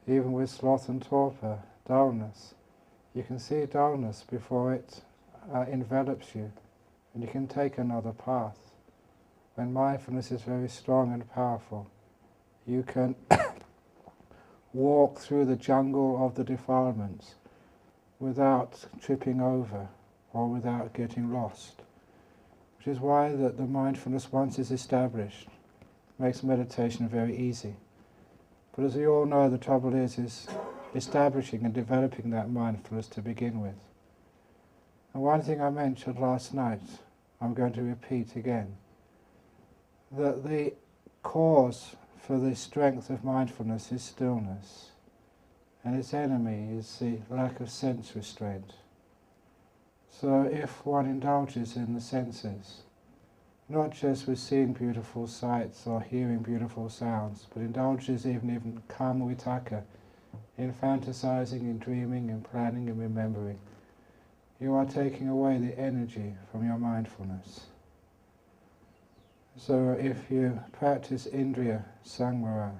even with sloth and torpor, dullness. You can see dullness before it envelops you, and you can take another path. When mindfulness is very strong and powerful, you can walk through the jungle of the defilements without tripping over or without getting lost. Which is why the mindfulness, once is established, makes meditation very easy. But as we all know, the trouble is establishing and developing that mindfulness to begin with. And one thing I mentioned last night, I'm going to repeat again, that the cause for the strength of mindfulness is stillness, and its enemy is the lack of sense restraint. So if one indulges in the senses, not just with seeing beautiful sights or hearing beautiful sounds, but indulges even kama vitaka, in fantasizing, in dreaming, in planning, in remembering, you are taking away the energy from your mindfulness. So if you practice indriya samvara,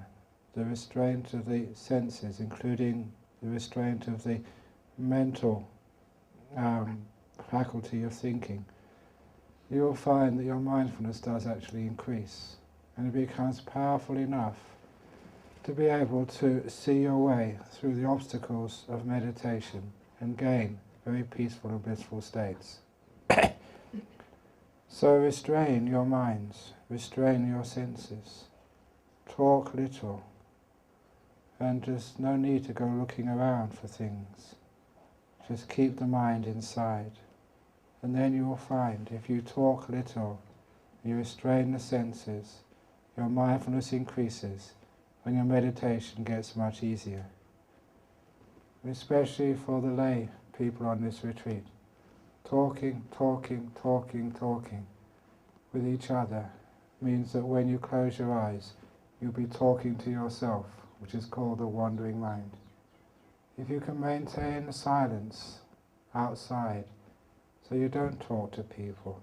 the restraint of the senses, including the restraint of the mental faculty of thinking, you will find that your mindfulness does actually increase, and it becomes powerful enough to be able to see your way through the obstacles of meditation and gain very peaceful and blissful states. So restrain your minds, restrain your senses, talk little, and just no need to go looking around for things. Just keep the mind inside. And then you will find, if you talk little, you restrain the senses, your mindfulness increases, and your meditation gets much easier. Especially for the lay people on this retreat. Talking with each other means that when you close your eyes, you'll be talking to yourself, which is called the wandering mind. If you can maintain the silence outside, so you don't talk to people,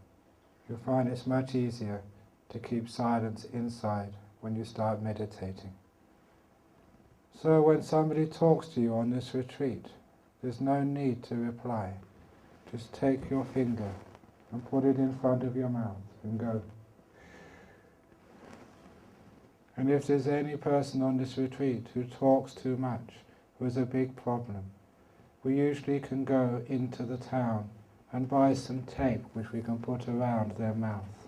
you'll find it's much easier to keep silence inside when you start meditating. So when somebody talks to you on this retreat, there's no need to reply. Just take your finger and put it in front of your mouth and go. And if there's any person on this retreat who talks too much, who has a big problem, we usually can go into the town and buy some tape which we can put around their mouth.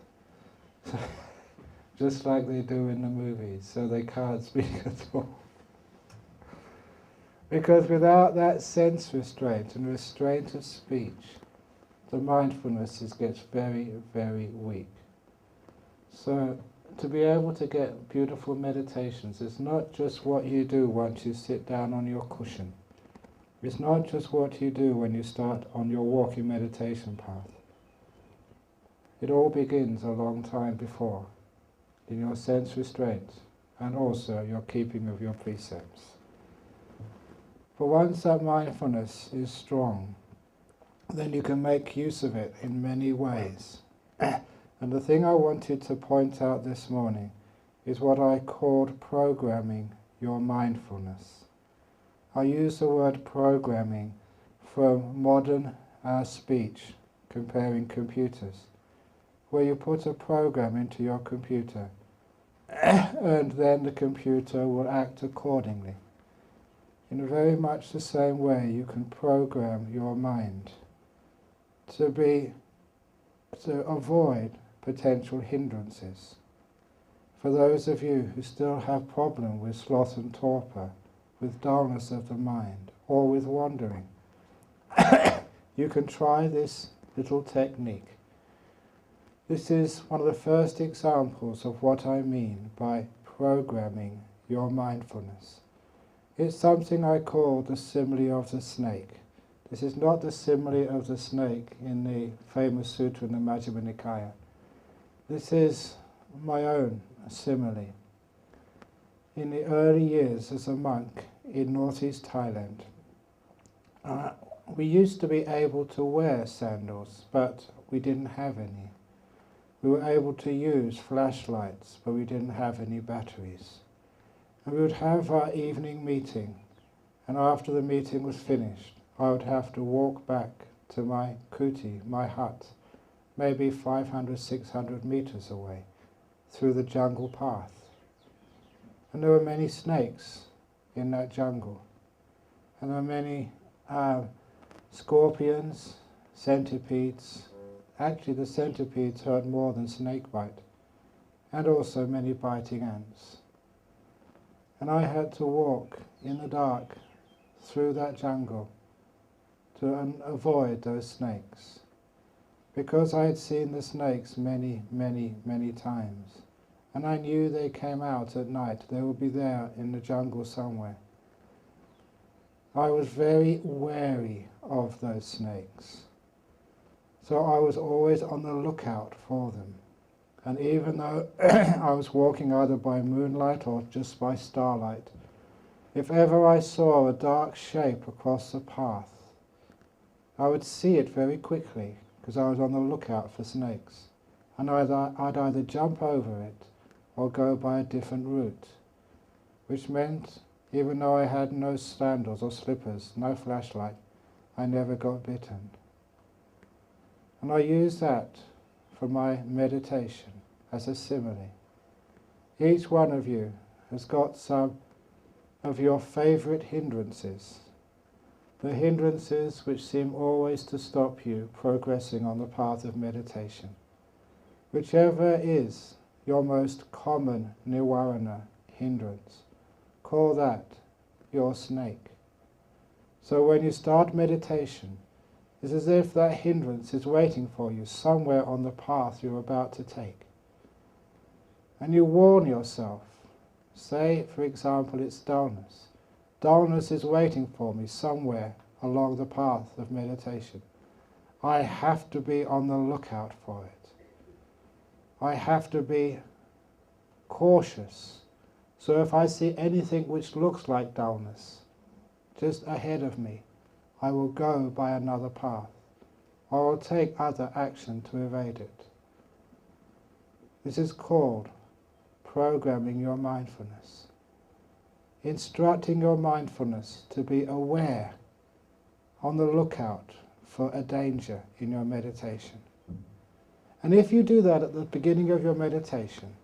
Just like they do in the movies, so they can't speak at all. Because without that sense restraint and restraint of speech, the mindfulness gets very, very weak. So to be able to get beautiful meditations, it's not just what you do once you sit down on your cushion. It's not just what you do when you start on your walking meditation path. It all begins a long time before, in your sense restraint, and also your keeping of your precepts. But once that mindfulness is strong, then you can make use of it in many ways. And the thing I wanted to point out this morning is what I called programming your mindfulness. I use the word programming from modern speech, comparing computers, where you put a program into your computer and then the computer will act accordingly. In very much the same way you can program your mind to avoid potential hindrances. For those of you who still have problem with sloth and torpor, with dullness of the mind, or with wandering, you can try this little technique. This is one of the first examples of what I mean by programming your mindfulness. It's something I call the simile of the snake. This is not the simile of the snake in the famous sutra in the Majjhima Nikaya. This is my own simile. In the early years as a monk in northeast Thailand, we used to be able to wear sandals, but we didn't have any. We were able to use flashlights, but we didn't have any batteries. And we would have our evening meeting and after the meeting was finished, I would have to walk back to my kuti, my hut, maybe 500, 600 meters away, through the jungle path. And there were many snakes in that jungle, and there were many scorpions, centipedes. Actually, the centipedes hurt more than snake bite, and also many biting ants. And I had to walk in the dark through that jungle to avoid those snakes, because I had seen the snakes many, many, many times, and I knew they came out at night. They would be there in the jungle somewhere. I was very wary of those snakes, so I was always on the lookout for them. And even though I was walking either by moonlight or just by starlight, if ever I saw a dark shape across the path, I would see it very quickly, because I was on the lookout for snakes. And I'd either jump over it or go by a different route, which meant, even though I had no sandals or slippers, no flashlight, I never got bitten. And I use that for my meditation as a simile. Each one of you has got some of your favorite hindrances, the hindrances which seem always to stop you progressing on the path of meditation. Whichever is your most common nivarana hindrance, call that your snake. So when you start meditation, it's as if that hindrance is waiting for you somewhere on the path you're about to take. And you warn yourself. Say, for example, it's dullness. Dullness is waiting for me somewhere along the path of meditation. I have to be on the lookout for it. I have to be cautious. So if I see anything which looks like dullness just ahead of me, I will go by another path, or I will take other action to evade it. This is called programming your mindfulness. Instructing your mindfulness to be aware, on the lookout for a danger in your meditation. And if you do that at the beginning of your meditation,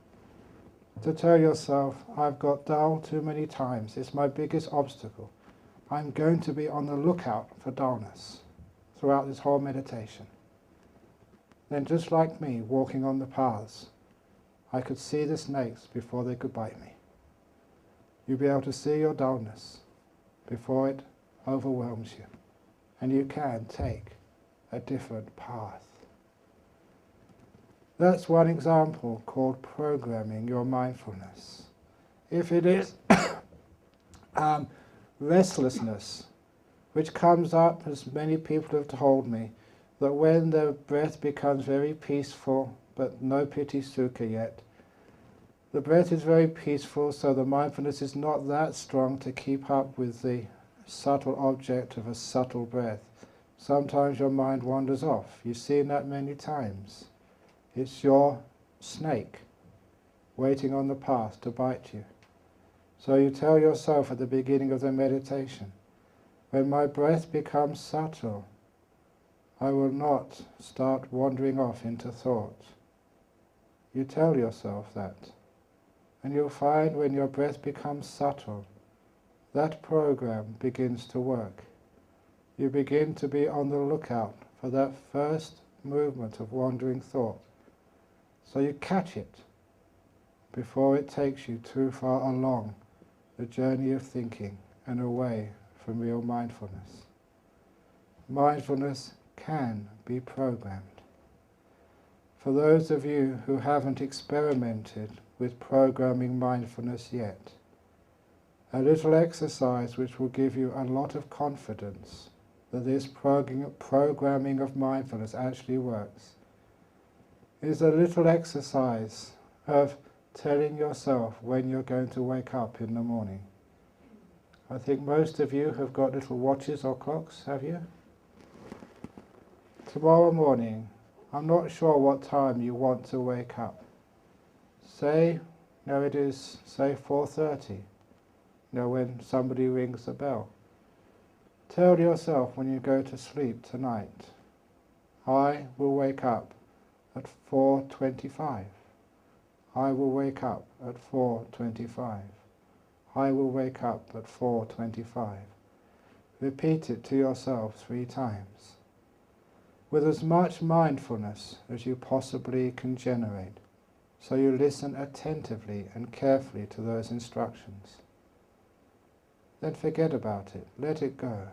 to tell yourself, I've got dull too many times, it's my biggest obstacle, I'm going to be on the lookout for dullness throughout this whole meditation. Then just like me, walking on the paths, I could see the snakes before they could bite me. You'll be able to see your dullness before it overwhelms you, and you can take a different path. That's one example called programming your mindfulness. If it is restlessness, which comes up, as many people have told me, that when the breath becomes very peaceful, but no piti sukha yet, the breath is very peaceful, so the mindfulness is not that strong to keep up with the subtle object of a subtle breath. Sometimes your mind wanders off. You've seen that many times. It's your snake waiting on the path to bite you. So you tell yourself at the beginning of the meditation, when my breath becomes subtle, I will not start wandering off into thought. You tell yourself that. And you'll find when your breath becomes subtle, that program begins to work. You begin to be on the lookout for that first movement of wandering thought. So you catch it before it takes you too far along the journey of thinking and away from real mindfulness. Mindfulness can be programmed. For those of you who haven't experimented with programming mindfulness yet, a little exercise which will give you a lot of confidence that this programming of mindfulness actually works is a little exercise of telling yourself when you're going to wake up in the morning. I think most of you have got little watches or clocks, have you? Tomorrow morning, I'm not sure what time you want to wake up. Say, no, it is, say 4:30, when somebody rings the bell. Tell yourself when you go to sleep tonight, I will wake up at 4:25. I will wake up at 4:25. I will wake up at 4:25. Repeat it to yourself 3 times, with as much mindfulness as you possibly can generate, so you listen attentively and carefully to those instructions. Then forget about it, let it go,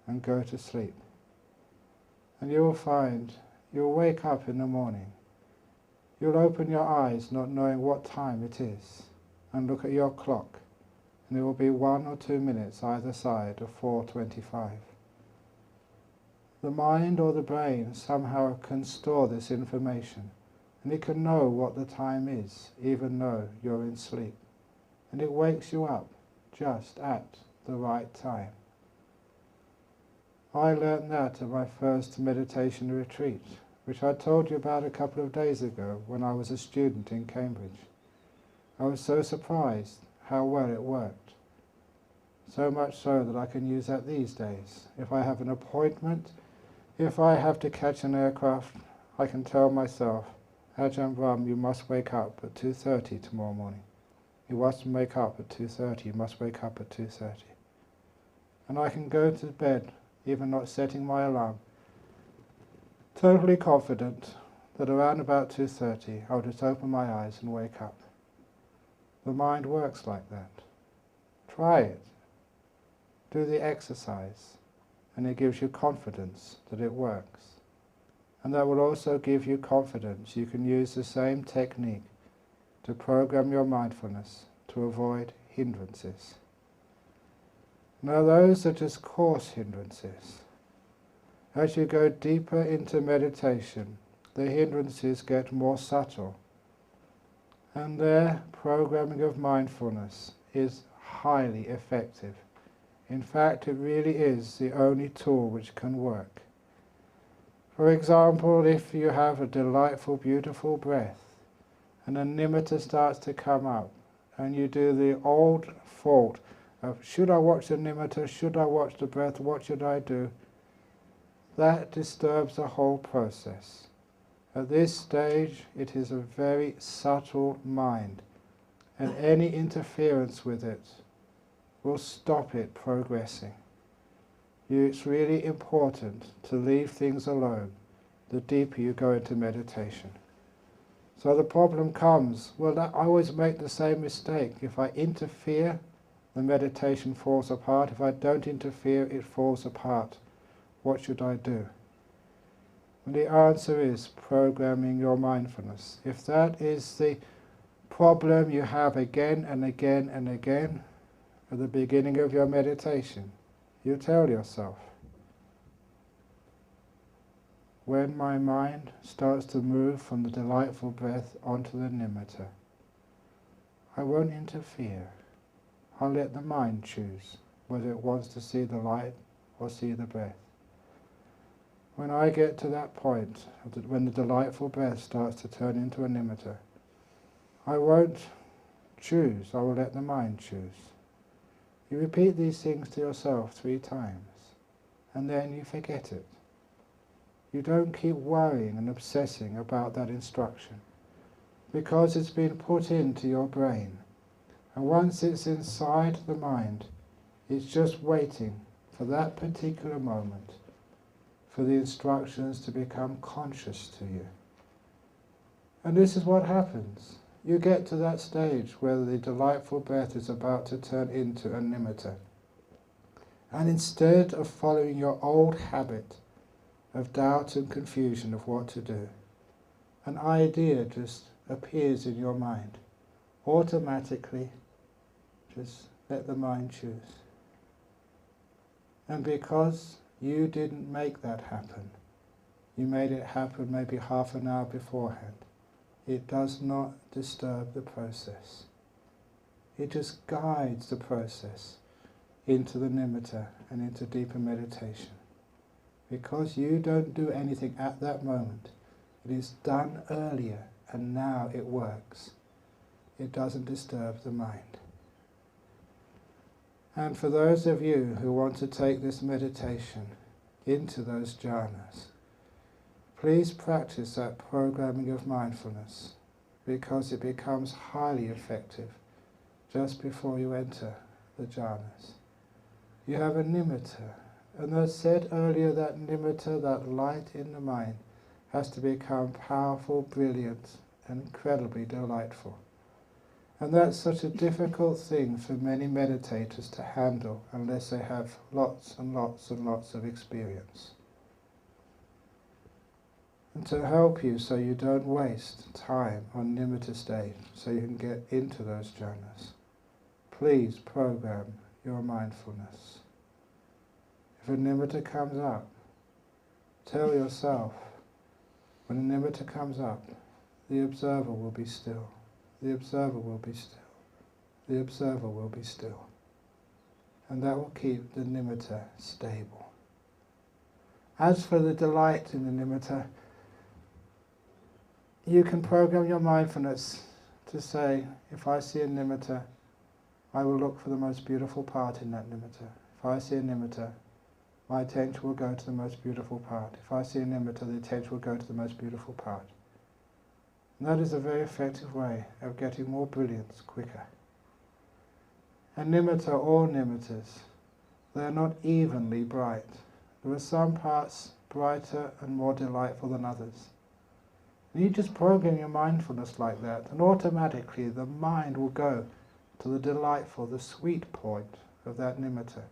and go to sleep. And you will find you'll wake up in the morning. You'll open your eyes not knowing what time it is, and look at your clock, and it will be 1 or 2 minutes either side of 4:25. The mind or the brain somehow can store this information, and it can know what the time is, even though you're in sleep. And it wakes you up just at the right time. I learned that at my first meditation retreat, which I told you about a couple of days ago when I was a student in Cambridge. I was so surprised how well it worked. So much so that I can use that these days. If I have an appointment, if I have to catch an aircraft, I can tell myself, Ajahn Brahm, you must wake up at 2:30 tomorrow morning. You must wake up at 2:30, you must wake up at 2:30. And I can go to bed, even not setting my alarm, totally confident that around about 2:30 I'll just open my eyes and wake up. The mind works like that. Try it. Do the exercise, and it gives you confidence that it works. And that will also give you confidence you can use the same technique to program your mindfulness to avoid hindrances. Now those are just coarse hindrances. As you go deeper into meditation, the hindrances get more subtle, and their programming of mindfulness is highly effective. In fact, it really is the only tool which can work. For example, if you have a delightful, beautiful breath, and a nimitta starts to come up, and you do the old fault of, should I watch the nimitta, should I watch the breath, what should I do? That disturbs the whole process. At this stage, it is a very subtle mind, and any interference with it will stop it progressing. It's really important to leave things alone the deeper you go into meditation. So the problem comes, well, I always make the same mistake. If I interfere, the meditation falls apart. If I don't interfere, it falls apart. What should I do? And the answer is programming your mindfulness. If that is the problem you have again and again and again at the beginning of your meditation, you tell yourself, when my mind starts to move from the delightful breath onto the nimitta, I won't interfere. I'll let the mind choose whether it wants to see the light or see the breath. When I get to that point, when the delightful breath starts to turn into a nimitta, I won't choose, I will let the mind choose. You repeat these things to yourself 3 times, and then you forget it. You don't keep worrying and obsessing about that instruction, because it's been put into your brain. And once it's inside the mind, it's just waiting for that particular moment, for the instructions to become conscious to you. And this is what happens. You get to that stage where the delightful breath is about to turn into a nimitta. And instead of following your old habit of doubt and confusion of what to do, an idea just appears in your mind. Automatically, just let the mind choose. And because you didn't make that happen, you made it happen maybe half an hour beforehand, it does not disturb the process. It just guides the process into the nimitta and into deeper meditation. Because you don't do anything at that moment, it is done earlier and now it works. It doesn't disturb the mind. And for those of you who want to take this meditation into those jhanas, please practice that programming of mindfulness, because it becomes highly effective just before you enter the jhanas. You have a nimitta, and as said earlier, that nimitta, that light in the mind, has to become powerful, brilliant, and incredibly delightful. And that's such a difficult thing for many meditators to handle unless they have lots and lots and lots of experience. And to help you so you don't waste time on nimitta state, so you can get into those jhanas, please program your mindfulness. If a nimitta comes up, tell yourself, when a nimitta comes up, the observer will be still. The observer will be still. The observer will be still. And that will keep the nimitta stable. As for the delight in the nimitta, you can program your mindfulness to say, if I see a nimitta, I will look for the most beautiful part in that nimitta. If I see a nimitta, my attention will go to the most beautiful part. If I see a nimitta, the attention will go to the most beautiful part. And that is a very effective way of getting more brilliance quicker. And nimitta, all nimittas, they are not evenly bright. There are some parts brighter and more delightful than others. And you just program your mindfulness like that, and automatically the mind will go to the delightful, the sweet point of that nimitta.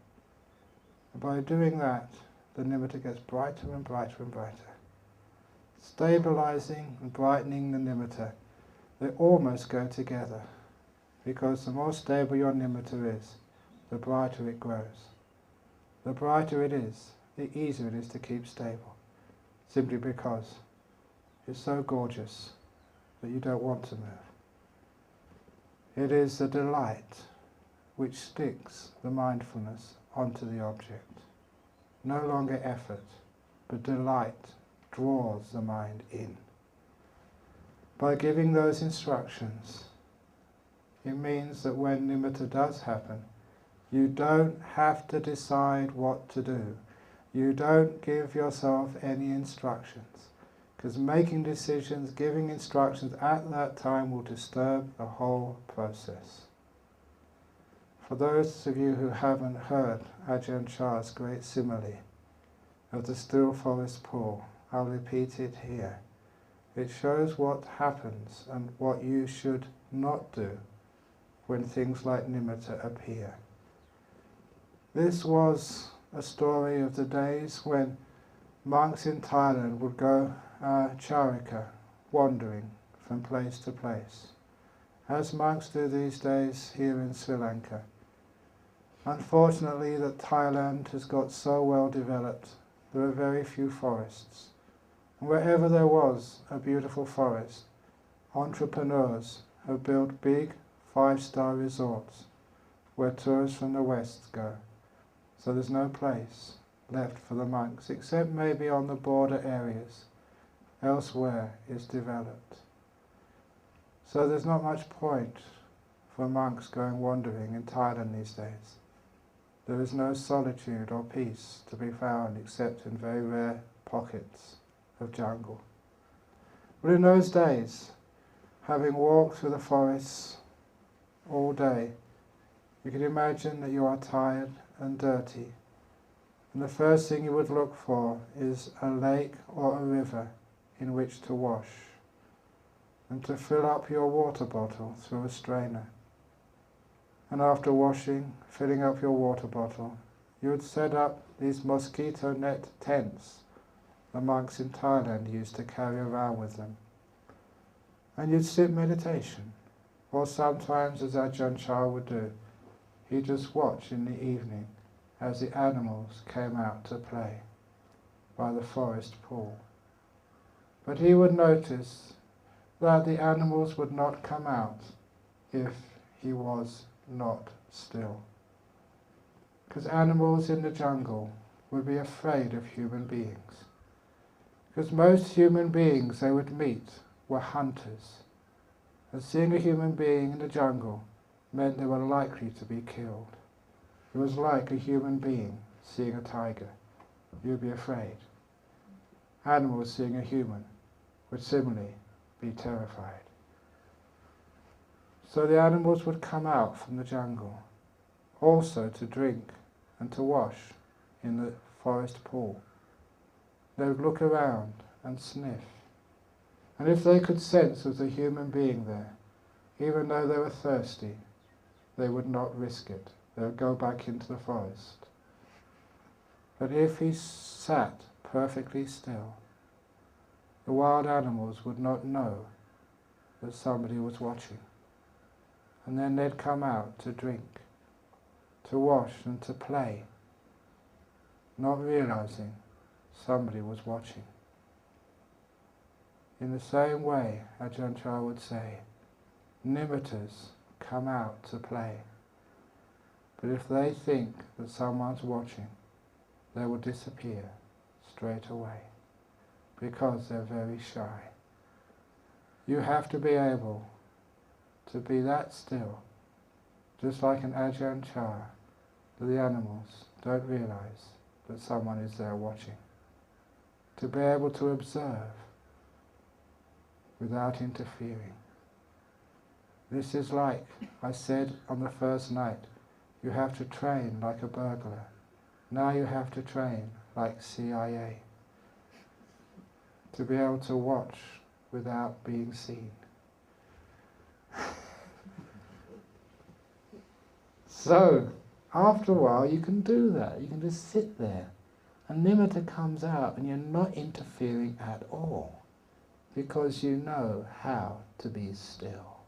And by doing that, the nimitta gets brighter and brighter and brighter. Stabilizing and brightening the nimitta, they almost go together, because the more stable your nimitta is, the brighter it grows. The brighter it is, the easier it is to keep stable, simply because it's so gorgeous that you don't want to move. It is the delight which sticks the mindfulness onto the object. No longer effort, but delight draws the mind in. By giving those instructions, it means that when nimitta does happen, you don't have to decide what to do. You don't give yourself any instructions, because making decisions, giving instructions at that time will disturb the whole process. For those of you who haven't heard Ajahn Chah's great simile of the still forest pool, I'll repeat it here. It shows what happens and what you should not do when things like nimitta appear. This was a story of the days when monks in Thailand would go charika, wandering from place to place, as monks do these days here in Sri Lanka. Unfortunately, that Thailand has got so well developed, there are very few forests. And wherever there was a beautiful forest, entrepreneurs have built big 5-star resorts where tourists from the West go. So there's no place left for the monks, except maybe on the border areas. Elsewhere is developed. So there's not much point for monks going wandering in Thailand these days. There is no solitude or peace to be found except in very rare pockets of jungle. But in those days, having walked through the forests all day, you can imagine that you are tired and dirty, and the first thing you would look for is a lake or a river in which to wash, and to fill up your water bottle through a strainer. And after washing, filling up your water bottle, you would set up these mosquito net tents the monks in Thailand used to carry around with them. And you'd sit meditation, or sometimes, as Ajahn Chah would do, he'd just watch in the evening as the animals came out to play by the forest pool. But he would notice that the animals would not come out if he was not still. Because animals in the jungle would be afraid of human beings. Because most human beings they would meet were hunters. And seeing a human being in the jungle meant they were likely to be killed. It was like a human being seeing a tiger. You'd be afraid. Animals seeing a human would similarly be terrified. So the animals would come out from the jungle, also to drink and to wash in the forest pool. They would look around and sniff. And if they could sense there was a human being there, even though they were thirsty, they would not risk it. They would go back into the forest. But if he sat perfectly still, the wild animals would not know that somebody was watching. And then they'd come out to drink, to wash and to play, not realizing somebody was watching. In the same way, Ajahn Brahm would say, nimittas come out to play, but if they think that someone's watching, they will disappear straight away, because they're very shy. You have to be able to be that still, just like an Ajahn Brahm, that the animals don't realize that someone is there watching. To be able to observe without interfering. This is like I said on the first night, you have to train like a burglar. Now you have to train like CIA. To be able to watch without being seen. So, after a while you can do that. You can just sit there. And nimitta comes out and you're not interfering at all. Because you know how to be still.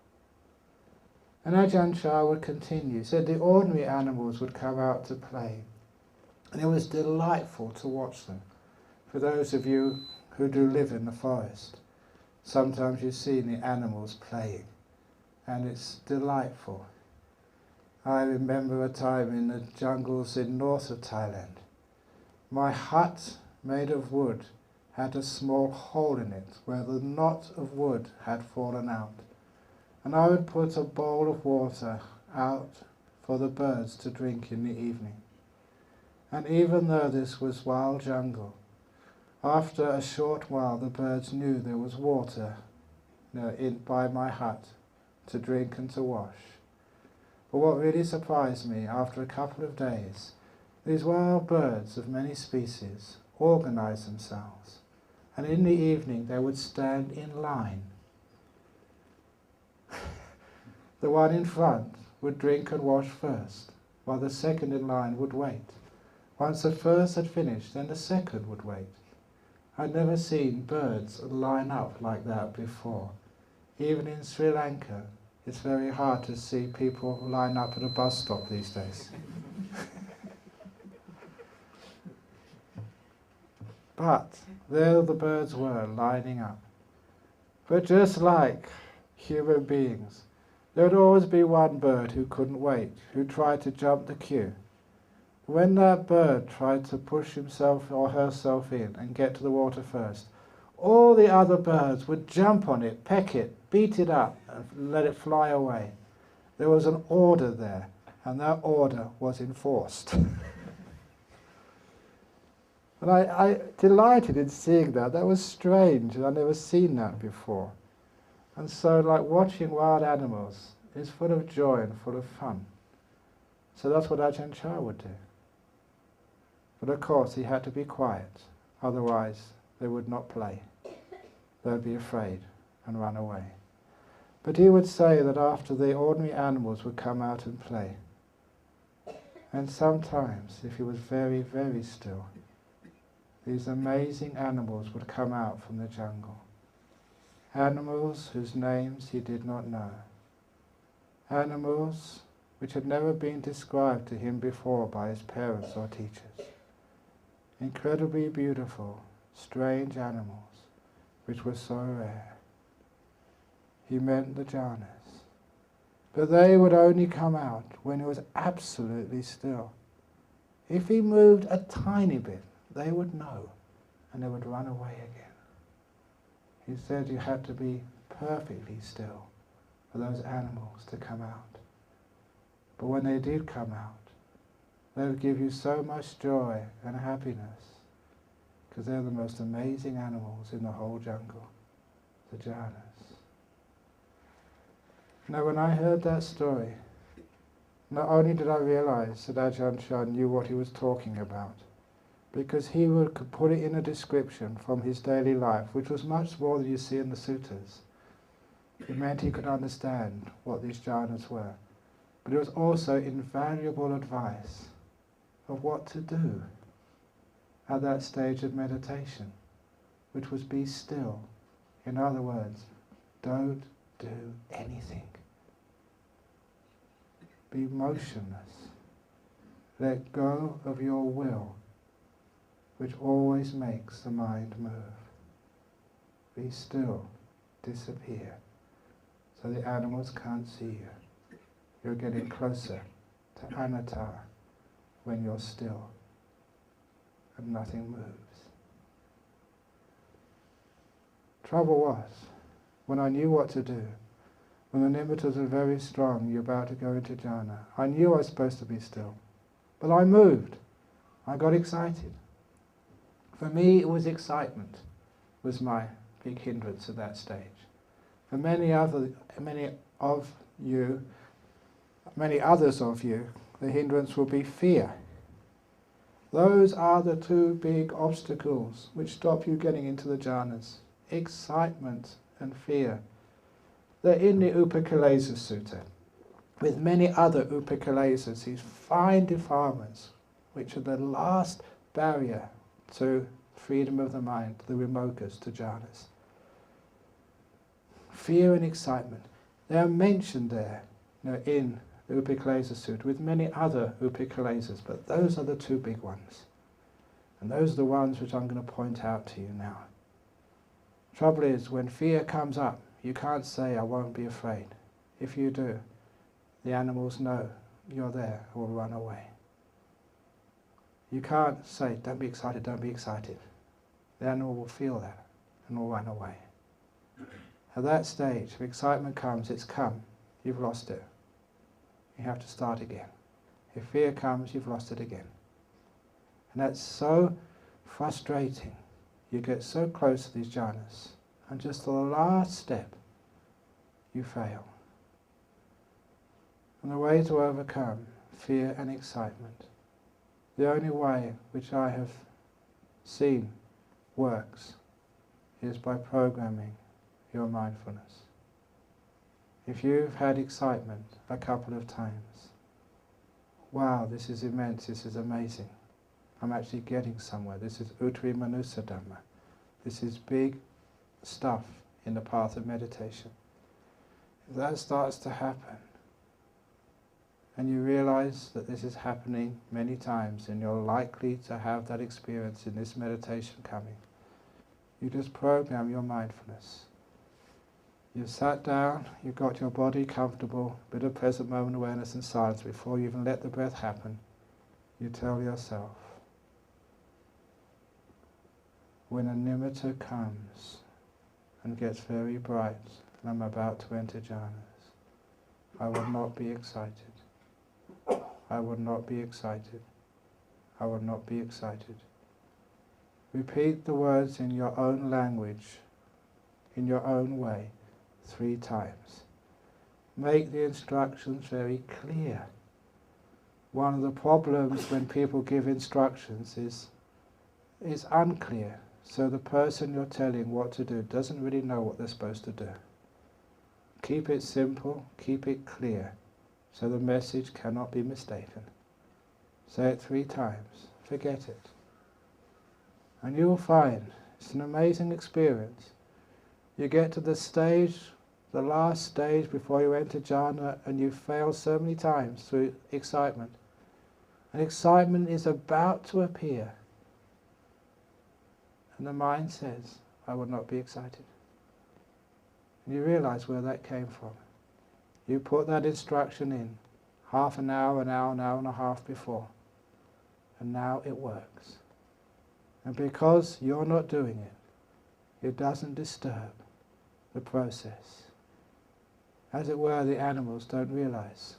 And Ajahn Brahm would continue. He said the ordinary animals would come out to play. And it was delightful to watch them. For those of you who do live in the forest, sometimes you see the animals playing. And it's delightful. I remember a time in the jungles in north of Thailand. My hut, made of wood, had a small hole in it where the knot of wood had fallen out. And I would put a bowl of water out for the birds to drink in the evening. And even though this was wild jungle, after a short while the birds knew there was water by my hut to drink and to wash. But what really surprised me, after a couple of days, these wild birds of many species organized themselves. And in the evening they would stand in line. The one in front would drink and wash first, while the second in line would wait. Once the first had finished, then the second would wait. I'd never seen birds line up like that before. Even in Sri Lanka, it's very hard to see people line up at a bus stop these days. But there the birds were, lining up. But just like human beings, there would always be one bird who couldn't wait, who tried to jump the queue. When that bird tried to push himself or herself in and get to the water first, all the other birds would jump on it, peck it, beat it up, and let it fly away. There was an order there, and that order was enforced. And I delighted in seeing that. That was strange, and I'd never seen that before. And so, like watching wild animals is full of joy and full of fun. So that's what Ajahn Brahm would do. But of course he had to be quiet, otherwise they would not play. They would be afraid and run away. But he would say that after the ordinary animals would come out and play, and sometimes, if he was very, very still, these amazing animals would come out from the jungle. Animals whose names he did not know. Animals which had never been described to him before by his parents or teachers. Incredibly beautiful, strange animals which were so rare. He meant the jhanas. But they would only come out when it was absolutely still. If he moved a tiny bit, they would know, and they would run away again. He said you had to be perfectly still for those animals to come out. But when they did come out, They'll give you so much joy and happiness, because they're the most amazing animals in the whole jungle, the jhanas. Now when I heard that story, not only did I realize that Ajahn Chah knew what he was talking about, because he could put it in a description from his daily life, which was much more than you see in the suttas. It meant he could understand what these jhanas were. But it was also invaluable advice of what to do at that stage of meditation, which was be still. In other words, don't do anything. Be motionless. Let go of your will, which always makes the mind move. Be still. Disappear. So the animals can't see you. You're getting closer to anatta when you're still and nothing moves. Trouble was, when I knew what to do, when the nimittas are very strong, you're about to go into jhana, I knew I was supposed to be still. But I moved. I got excited. For me, it was excitement, was my big hindrance at that stage. For many others of you, the hindrance will be fear. Those are the two big obstacles which stop you getting into the jhanas. Excitement and fear. They're in the Upakilesa Sutta, with many other Upakilesas, these fine defilements, which are the last barrier to freedom of the mind, the vimokas, to jhanas. Fear and excitement. They are mentioned there, in the Upakilesa Sutta, with many other Upakilesas, but those are the two big ones. And those are the ones which I'm going to point out to you now. Trouble is, when fear comes up, you can't say, I won't be afraid. If you do, the animals know you're there and will run away. You can't say, don't be excited, don't be excited. The animal will feel that and will run away. At that stage, if excitement comes, it's come, you've lost it. You have to start again. If fear comes, you've lost it again. And that's so frustrating. You get so close to these jhanas, and just the last step, you fail. And the way to overcome fear and excitement, the only way which I have seen works, is by programming your mindfulness. If you've had excitement a couple of times, wow, this is immense, this is amazing, I'm actually getting somewhere, this is Uttari Manusa Dhamma, this is big stuff in the path of meditation. If that starts to happen, and you realize that this is happening many times, and you're likely to have that experience in this meditation coming, you just program your mindfulness. You've sat down, you've got your body comfortable, a bit of present moment awareness and silence before you even let the breath happen. You tell yourself, when a nimitta comes and gets very bright and I'm about to enter jhanas, I will not be excited. I will not be excited. I will not be excited. Repeat the words in your own language, in your own way, 3 times. Make the instructions very clear. One of the problems when people give instructions is it's unclear, so the person you're telling what to do doesn't really know what they're supposed to do. Keep it simple, keep it clear, so the message cannot be mistaken. Say it 3 times, forget it. And you'll find it's an amazing experience. You get to the stage, the last stage before you enter jhana, and you fail so many times through excitement. And excitement is about to appear. And the mind says, I will not be excited. And you realize where that came from. You put that instruction in half an hour and a half before. And now it works. And because you're not doing it, it doesn't disturb the process. As it were, the animals don't realize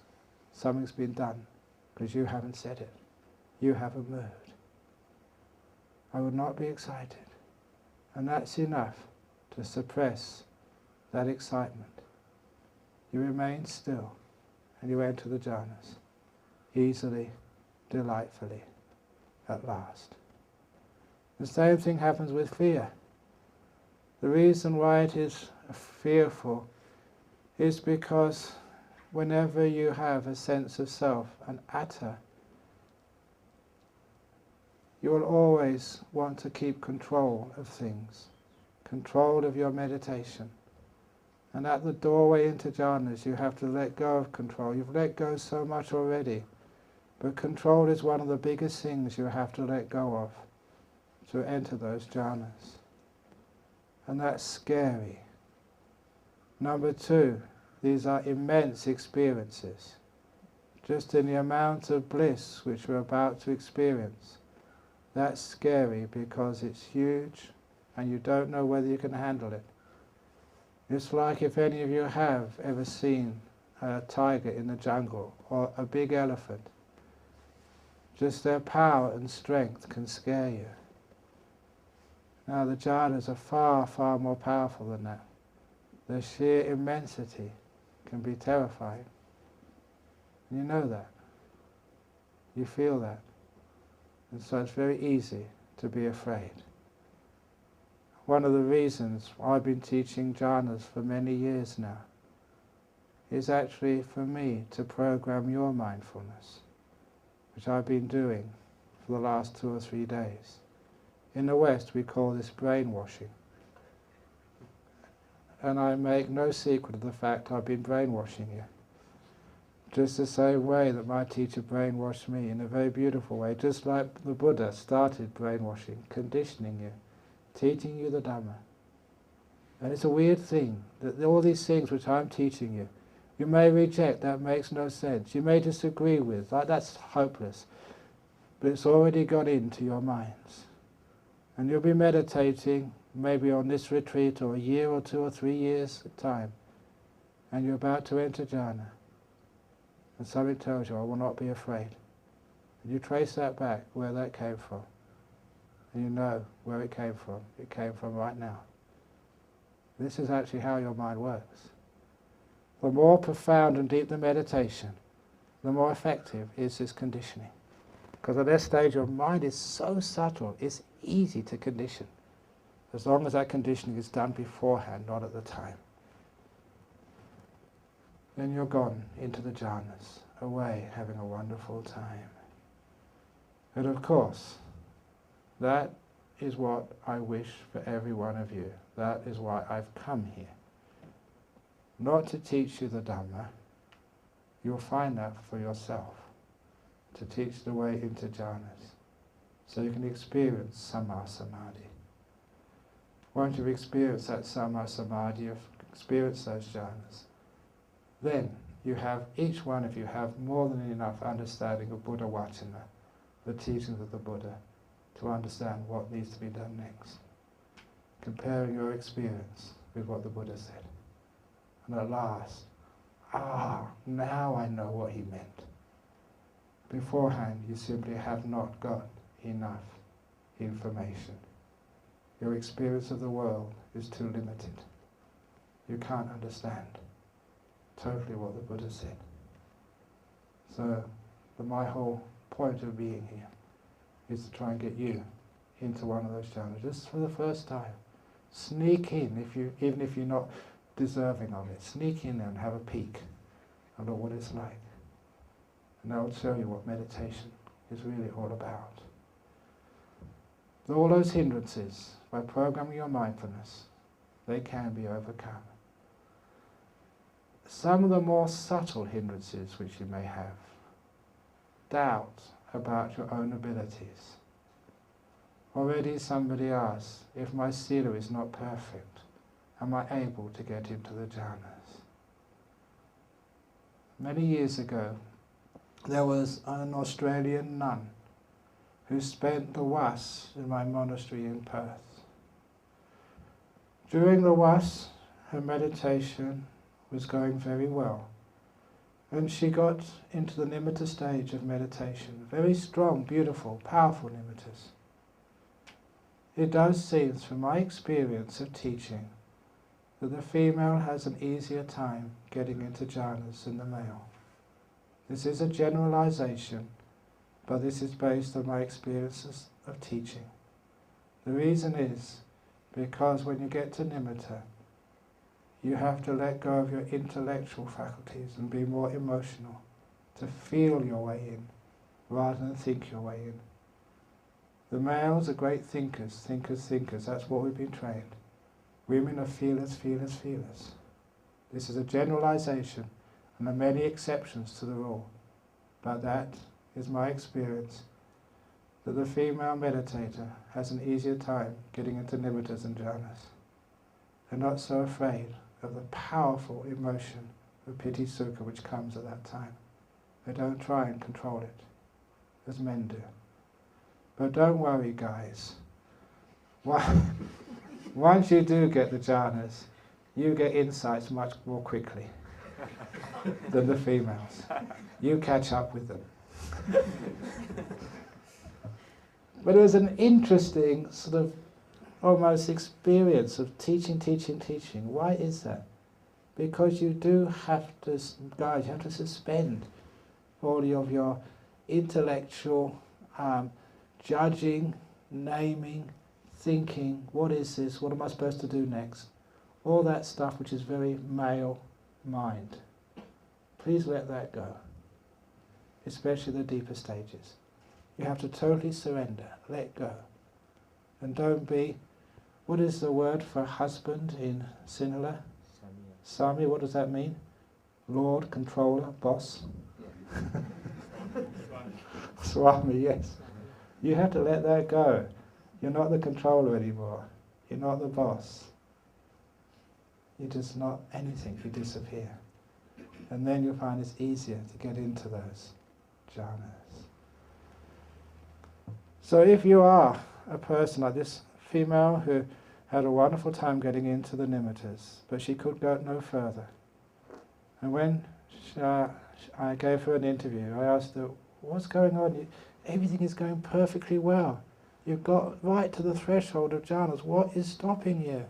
something's been done because you haven't said it. you have a mood. I would not be excited. And that's enough to suppress that excitement. You remain still and you enter the jhanas, easily, delightfully, at last. The same thing happens with fear. The reason why it is fearful is because whenever you have a sense of self, an atta, you will always want to keep control of things, control of your meditation. And at the doorway into jhanas you have to let go of control. You've let go so much already, but control is one of the biggest things you have to let go of to enter those jhanas. And that's scary. Number two, these are immense experiences. Just in the amount of bliss which we're about to experience, that's scary because it's huge and you don't know whether you can handle it. It's like if any of you have ever seen a tiger in the jungle or a big elephant. Just their power and strength can scare you. Now the jhanas are far, far more powerful than that. Their sheer immensity can be terrifying. You know that. You feel that. And so it's very easy to be afraid. One of the reasons I've been teaching jhanas for many years now is actually for me to program your mindfulness, which I've been doing for the last 2 or 3 days. In the West we call this brainwashing. And I make no secret of the fact I've been brainwashing you. Just the same way that my teacher brainwashed me in a very beautiful way, just like the Buddha started brainwashing, conditioning you, teaching you the Dhamma. And it's a weird thing, that all these things which I'm teaching you, you may reject, that makes no sense. You may disagree with, like that's hopeless. But it's already gone into your minds. And you'll be meditating, maybe on this retreat, or a year or 2 or 3 years at time, and you're about to enter jhana. And something tells you, I will not be afraid. And you trace that back, where that came from. And you know where it came from. It came from right now. This is actually how your mind works. The more profound and deep the meditation, the more effective is this conditioning. Because at this stage your mind is so subtle, it's easy to condition. As long as that conditioning is done beforehand, not at the time. Then you're gone into the jhanas, away having a wonderful time. And of course, that is what I wish for every one of you. That is why I've come here. Not to teach you the Dhamma, you'll find that for yourself. To teach the way into jhanas, so you can experience Samma Samadhi. Once you've experienced that Samma Samadhi, you've experienced those jhanas, then you have, each one of you have more than enough understanding of Buddha Vacana, the teachings of the Buddha, to understand what needs to be done next. Comparing your experience with what the Buddha said. And at last, now I know what he meant. Beforehand, you simply have not got enough information. Your experience of the world is too limited. You can't understand totally what the Buddha said. So, my whole point of being here is to try and get you into one of those jhanas, just for the first time. Sneak in, even if you're not deserving of it. Sneak in and have a peek and look what it's like. And that will show you what meditation is really all about. All those hindrances, by programming your mindfulness, they can be overcome. Some of the more subtle hindrances which you may have, doubt about your own abilities. Already somebody asked, if my sila is not perfect, am I able to get into the jhanas? Many years ago, there was an Australian nun who spent the was in my monastery in Perth. During the was, her meditation was going very well, And she got into the nimitta stage of meditation. Very strong, beautiful, powerful nimittas. It does seem, from my experience of teaching, that the female has an easier time getting into jhanas than the male. This is a generalization, but this is based on my experiences of teaching. The reason is because when you get to nimitta, you have to let go of your intellectual faculties and be more emotional, to feel your way in, rather than think your way in. The males are great thinkers, thinkers, that's what we've been trained. Women are feelers, feelers, feelers. This is a generalization, and there are many exceptions to the rule. But that is my experience, that the female meditator has an easier time getting into nimittas and jhanas. They're not so afraid of the powerful emotion of piti sukha which comes at that time. They don't try and control it, as men do. But don't worry, guys. Once you do get the jhanas, you get insights much more quickly than the females. You catch up with them. But it was an interesting sort of almost experience of teaching. Why is that? Because you do have to, guys, you have to suspend all of your intellectual judging, naming, thinking, what is this, what am I supposed to do next? All that stuff which is very male mind. Please let that go, especially the deeper stages. You have to totally surrender, let go. And don't be, what is the word for husband in Sinhala? Sami, what does that mean? Lord, controller, boss? Swami, yes. You have to let that go. You're not the controller anymore. You're not the boss. You're just not anything. You disappear. And then you'll find it's easier to get into those jhanas. So if you are a person like this female who had a wonderful time getting into the nimittas, but she could go no further. And when I gave her an interview, I asked her, what's going on? Everything is going perfectly well. You've got right to the threshold of jhanas. What is stopping you?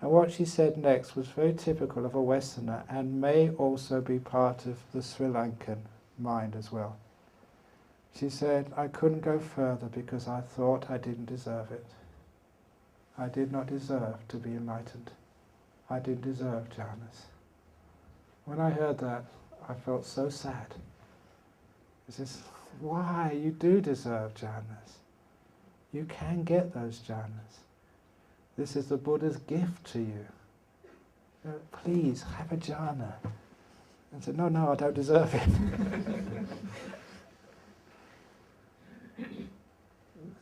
And what she said next was very typical of a Westerner and may also be part of the Sri Lankan mind as well. She said, I couldn't go further because I thought I didn't deserve it. I did not deserve to be enlightened. I didn't deserve jhanas. When I heard that, I felt so sad. It's just, why? You do deserve jhanas. You can get those jhanas. This is the Buddha's gift to you. Please, have a jhana. And said, no, I don't deserve it.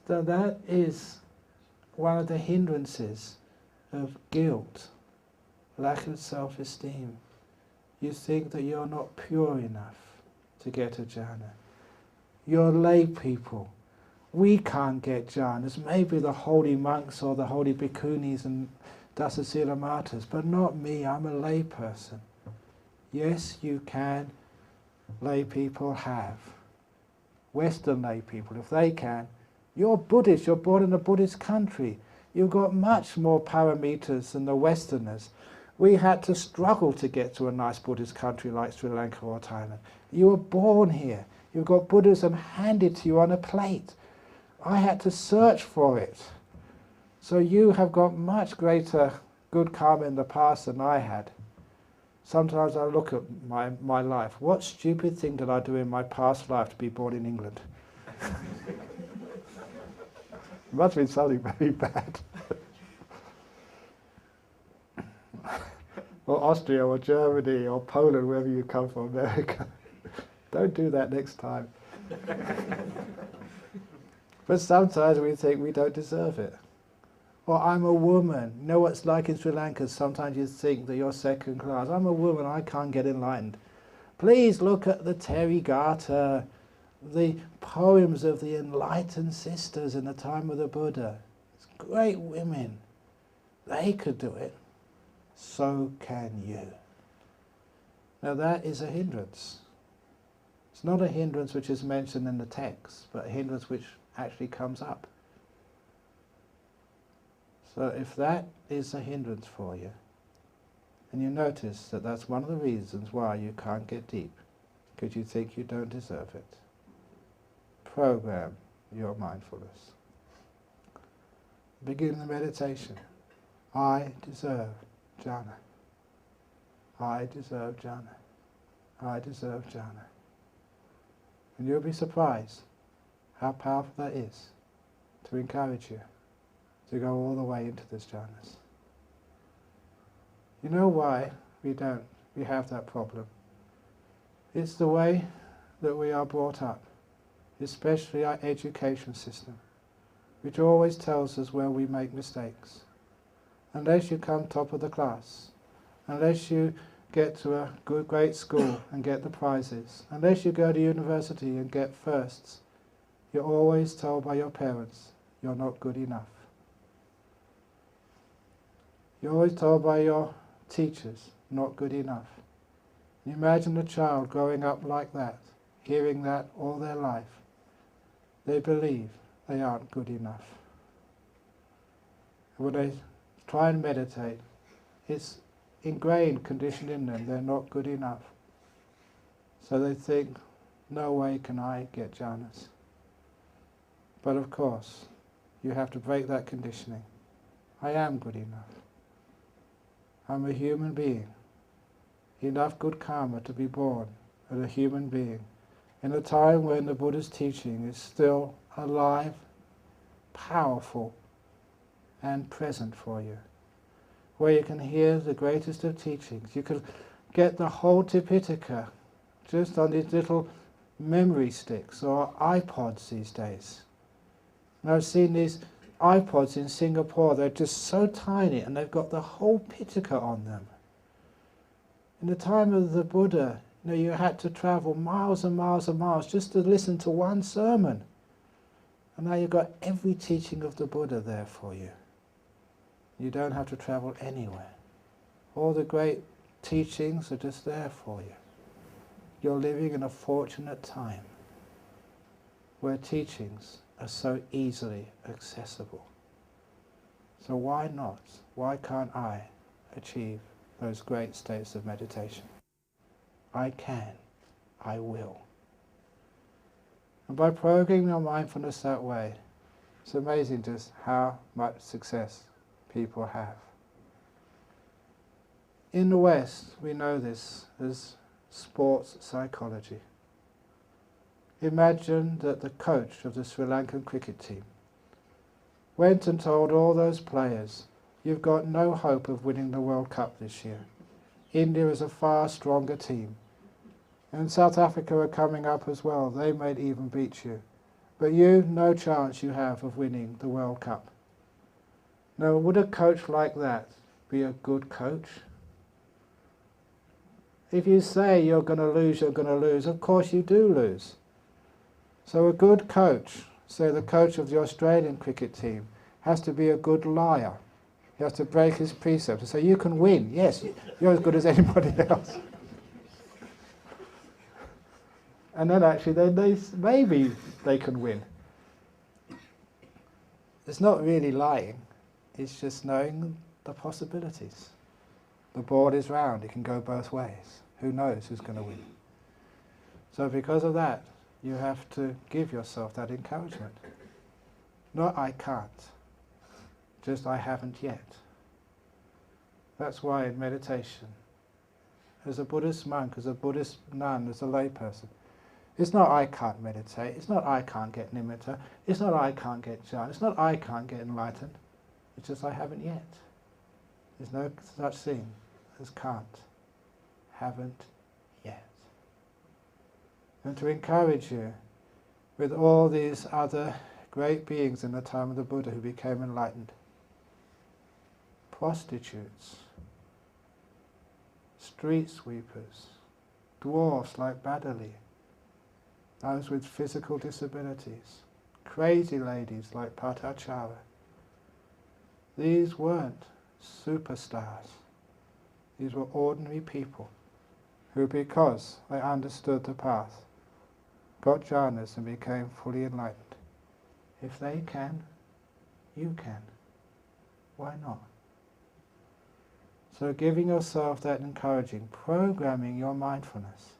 So that is one of the hindrances of guilt, lack of self-esteem. You think that you're not pure enough to get a jhana. You're lay people. We can't get jhanas. Maybe the holy monks or the holy bhikkhunis and dasasila matas, but not me. I'm a lay person. Yes, you can. Lay people have. Western lay people, if they can. You're Buddhist. You're born in a Buddhist country. You've got much more parameters than the Westerners. We had to struggle to get to a nice Buddhist country like Sri Lanka or Thailand. You were born here. You've got Buddhism handed to you on a plate. I had to search for it. So you have got much greater good karma in the past than I had. Sometimes I look at my life. What stupid thing did I do in my past life to be born in England? It must have been something very bad. Or Austria, or Germany, or Poland, wherever you come from, America. Don't do that next time. But sometimes we think we don't deserve it. Or I'm a woman. You know what it's like in Sri Lanka? Sometimes you think that you're second class. I'm a woman, I can't get enlightened. Please look at the Therigatha, the poems of the enlightened sisters in the time of the Buddha. It's great women. They could do it. So can you. Now that is a hindrance. It's not a hindrance which is mentioned in the text, but a hindrance which actually comes up. So if that is a hindrance for you, and you notice that that's one of the reasons why you can't get deep, because you think you don't deserve it, program your mindfulness. Begin the meditation. I deserve jhana. I deserve jhana. I deserve jhana. And you'll be surprised how powerful that is to encourage you to go all the way into this jhanas. You know why we have that problem? It's the way that we are brought up, especially our education system, which always tells us where we make mistakes. Unless you come top of the class, unless you get to a good, great school and get the prizes, unless you go to university and get firsts, you're always told by your parents, you're not good enough. You're always told by your teachers, not good enough. You imagine a child growing up like that, hearing that all their life. They believe they aren't good enough. And when they try and meditate, it's ingrained, conditioned in them, they're not good enough. So they think, no way can I get jhanas. But of course, you have to break that conditioning. I am good enough. I'm a human being. Enough good karma to be born as a human being in a time when the Buddha's teaching is still alive, powerful, and present for you, where you can hear the greatest of teachings. You can get the whole Tipitaka just on these little memory sticks or iPods these days. And I've seen these iPods in Singapore, they're just so tiny and they've got the whole Pitaka on them. In the time of the Buddha, you had to travel miles and miles and miles just to listen to one sermon. And now you've got every teaching of the Buddha there for you. You don't have to travel anywhere. All the great teachings are just there for you. You're living in a fortunate time where teachings are so easily accessible. So why not? Why can't I achieve those great states of meditation? I can. I will. And by programming your mindfulness that way, it's amazing just how much success people have. In the West, we know this as sports psychology. Imagine that the coach of the Sri Lankan cricket team went and told all those players, you've got no hope of winning the World Cup this year. India is a far stronger team. And South Africa are coming up as well. They might even beat you. But you, no chance you have of winning the World Cup. Now, would a coach like that be a good coach? If you say you're going to lose, you're going to lose, of course you do lose. So a good coach, say the coach of the Australian cricket team, has to be a good liar. He has to break his precepts and say, you can win. Yes, you're as good as anybody else. And then actually, maybe they can win. It's not really lying. It's just knowing the possibilities. The board is round. It can go both ways. Who knows who's going to win? So because of that, you have to give yourself that encouragement. Not I can't, just I haven't yet. That's why in meditation, as a Buddhist monk, as a Buddhist nun, as a layperson, it's not I can't meditate, it's not I can't get nimitta, it's not I can't get jhana, it's not I can't get enlightened, it's just I haven't yet. There's no such thing as can't, haven't yet. And to encourage you with all these other great beings in the time of the Buddha who became enlightened. Prostitutes, street sweepers, dwarfs like Badali, those with physical disabilities, crazy ladies like Patachara. These weren't superstars. These were ordinary people who, because they understood the path, got jhanas and became fully enlightened. If they can, you can. Why not? So giving yourself that encouraging, programming your mindfulness.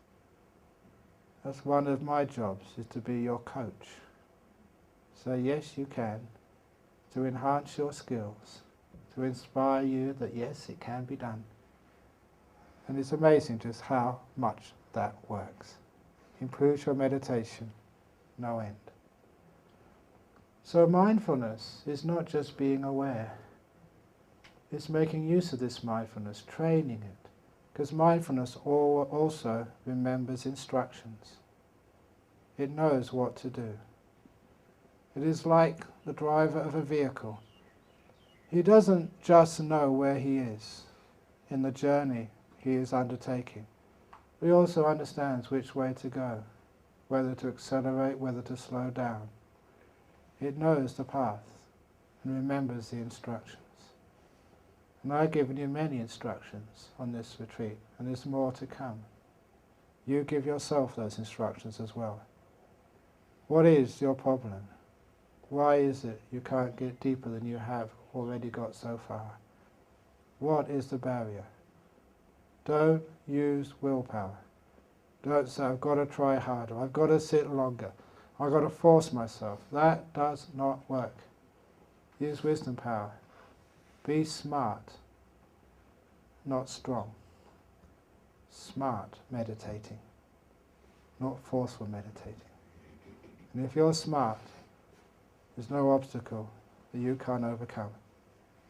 That's one of my jobs, is to be your coach. So yes, you can, to enhance your skills, to inspire you that yes, it can be done. And it's amazing just how much that works. Improves your meditation, no end. So mindfulness is not just being aware. It's making use of this mindfulness, training it. Because mindfulness also remembers instructions. It knows what to do. It is like the driver of a vehicle. He doesn't just know where he is in the journey he is undertaking. He also understands which way to go, whether to accelerate, whether to slow down. It knows the path and remembers the instructions. And I've given you many instructions on this retreat, and there's more to come. You give yourself those instructions as well. What is your problem? Why is it you can't get deeper than you have already got so far? What is the barrier? Don't use willpower. Don't say, I've got to try harder, I've got to sit longer, I've got to force myself. That does not work. Use wisdom power. Be smart, not strong. Smart meditating, not forceful meditating. And if you're smart, there's no obstacle that you can't overcome.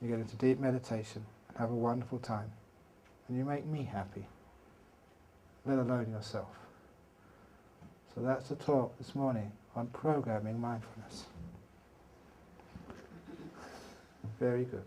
You get into deep meditation and have a wonderful time. And you make me happy, let alone yourself. So that's the talk this morning on programming mindfulness. Very good.